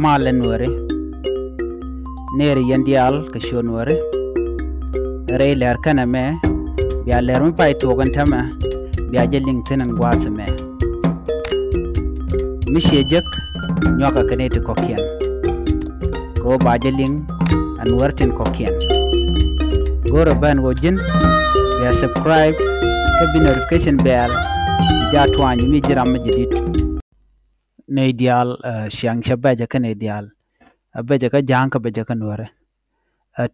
malen wore neri yandial kashon wore rey ler kana me biya ler mi pai togan tama biya jeling tenen gwasa me mishejek nyoka kanete kokien go ba jeling an wartin kokien goro ban wojin biya subscribe kabi notification bell ja twani mi jiram jidit ne ideal shang shabaja kan ideal abaja ka janka baja kan wore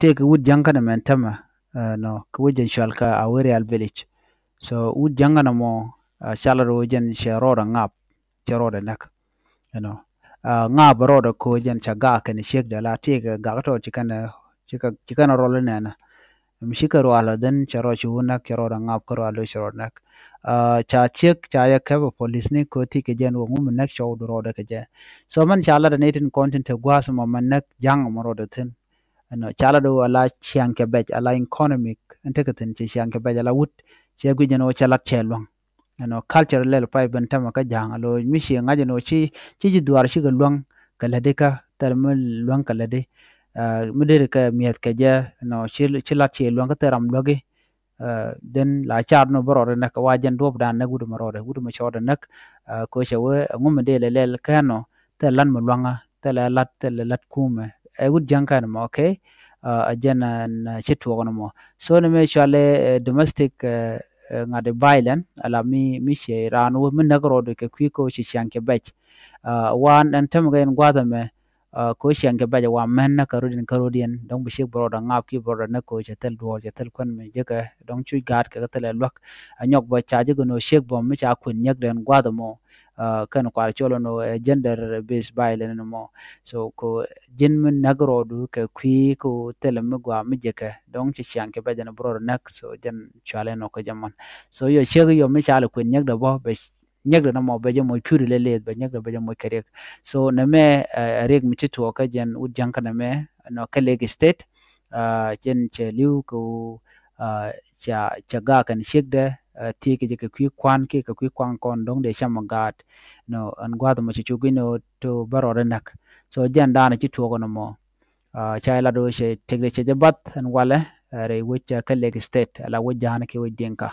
take wood janka na mentama no kujin shalka awere al village so wood janga na mo shalaro jen sherora ngap cheroda nak you know ngap roda ko jen chaga kan shek da la take ga to chikana role na mishika roala den charo chunak cheroda ngap ko alo cherodak cha chek cha ya ka police ni ko ti ke jen wo ngum nak show do roda ke je so man chala da netin content gwas mo man nak jang mo roda tin no chala do ala chiang ke bej ala economic antekatin chi chiang ke bej ala wut che gu jen o chala chelong no culture lel pai ben tama ka jang alo mi shi ngaje no chi duar shi ga luang kala de ka termal luang kala de mudir ka miet ka je no chila che luang ka teram logi den la char no borore nak wajen dob dan nak gudu marore gudu ma choda nak ko chewe ngum de lel kano te lan mo luanga te lat kume e gud jankan mo okay ajana na chitu gono mo so ne me chale domestic ngade bailen ala mi she ran wo min nagro de ke kwiko chi shanke bech wan an tam ga en gwada me ko shanke baja wa men na karudin dong bi shek broda ngap ki broda na ko jetel do jetel kon me jega dong chui gat ka tel lok anyok ba chaje go no shek bom mi cha kun nyak den gwada mo kan kwal cholo no gender based violence no mo so ko jin min nagro du ke kwi ko tel mi gwa mi jeka dong chi shanke baja na broda nak so jen chale no ko jamon so yo shek yo mi cha kun nyak da bo be nyak da mo be mo pure le be nyak da be mo kerek so na me reg mi chitu ka jen u janka na me no ka leg state jen che liu ko cha ga kan shek de ti ke je kwi kwan ke kwi kwan kon dong de sham gat no an gwa da mo chitu gino to baro nak so jen da na chitu ko no mo cha la do she tegre che jabat an wala re wucha ka leg state ala wajana ke wajinka